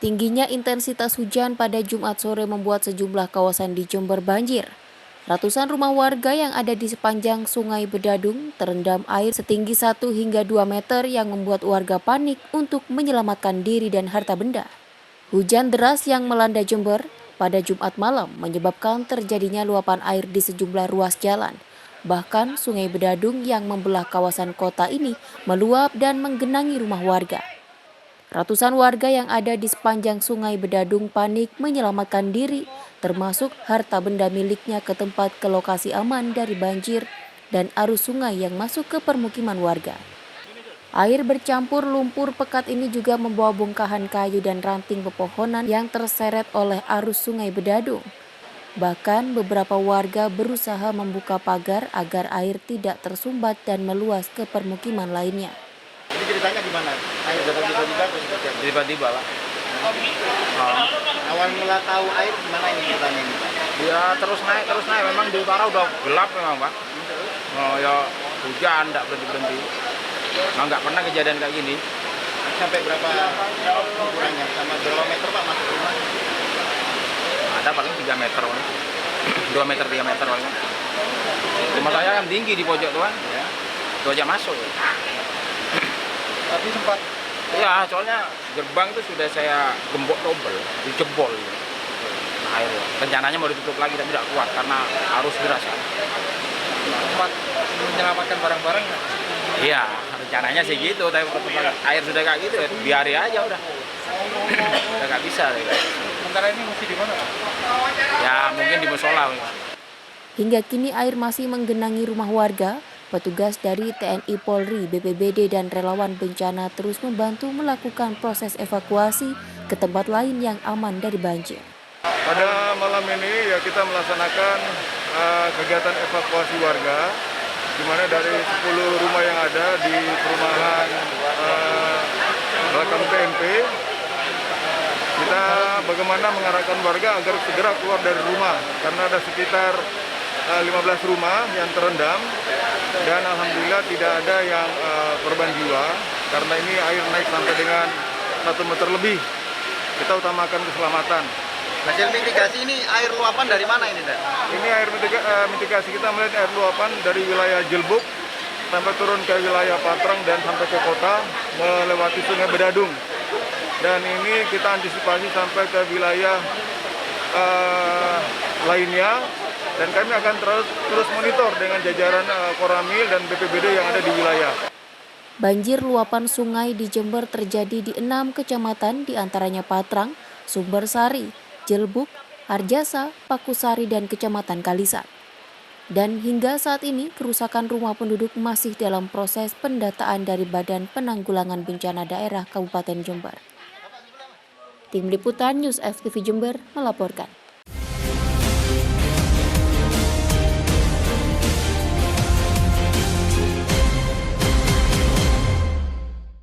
Tingginya intensitas hujan pada Jumat sore membuat sejumlah kawasan di Jember banjir. Ratusan rumah warga yang ada di sepanjang Sungai Bedadung terendam air setinggi 1 hingga 2 meter yang membuat warga panik untuk menyelamatkan diri dan harta benda. Hujan deras yang melanda Jember pada Jumat malam menyebabkan terjadinya luapan air di sejumlah ruas jalan. Bahkan Sungai Bedadung yang membelah kawasan kota ini meluap dan menggenangi rumah warga. Ratusan warga yang ada di sepanjang Sungai Bedadung panik menyelamatkan diri, termasuk harta benda miliknya ke tempat ke lokasi aman dari banjir dan arus sungai yang masuk ke permukiman warga. Air bercampur lumpur pekat ini juga membawa bongkahan kayu dan ranting pepohonan yang terseret oleh arus Sungai Bedadung. Bahkan beberapa warga berusaha membuka pagar agar air tidak tersumbat dan meluas ke permukiman lainnya. Ini ceritanya gimana? Air datang tiba-tiba atau seperti apa? Tiba-tiba Pak. Awal mula tahu air gimana ini ceritanya ini Pak? Ya terus naik. Memang di utara udah gelap memang Pak. Ya hujan tidak berhenti. Nggak pernah kejadian kayak gini. Sampai berapa ukurannya? Sama berapa meter Pak masuk rumah? Ada paling 3 meter Pak. 2 meter, 3 meter Pak. Rumah saya kan tinggi di pojok tuh kan. Ya. Itu aja masuk. Tapi sempat Ya soalnya gerbang itu sudah saya gembok double, dijebol. Air. Rencananya mau ditutup lagi tapi tidak kuat karena arus deras kan. sempat menyelamatkan barang-barang nggak? Iya, rencananya sih gitu, tapi air sudah kayak gitu, ya biari aja udah. Udah nggak bisa. Sementara ini masih di mana Pak? Ya mungkin di musola. Hingga kini air masih menggenangi rumah warga. Petugas dari TNI Polri, BPBD, dan relawan bencana terus membantu melakukan proses evakuasi ke tempat lain yang aman dari banjir. Pada malam ini ya kita melaksanakan kegiatan evakuasi warga, di mana dari 10 rumah yang ada di perumahan belakang PMP, kita bagaimana mengarahkan warga agar segera keluar dari rumah, karena ada sekitar 15 rumah yang terendam dan alhamdulillah tidak ada yang korban jiwa karena ini air naik sampai dengan 1 meter lebih. Kita utamakan keselamatan. Hasil mitigasi ini air luapan dari mana ini Dan? Ini air mitigasi kita melihat air luapan dari wilayah Jelbuk sampai turun ke wilayah Patrang dan sampai ke kota melewati Sungai Bedadung. Dan ini kita antisipasi sampai ke wilayah lainnya. Dan kami akan terus monitor dengan jajaran Koramil dan BPBD yang ada di wilayah. Banjir luapan sungai di Jember terjadi di 6 kecamatan diantaranya Patrang, Sumbersari, Jelbuk, Harjasa, Pakusari, dan Kecamatan Kalisat. Dan hingga saat ini kerusakan rumah penduduk masih dalam proses pendataan dari Badan Penanggulangan Bencana Daerah Kabupaten Jember. Tim Liputan News FTV Jember melaporkan.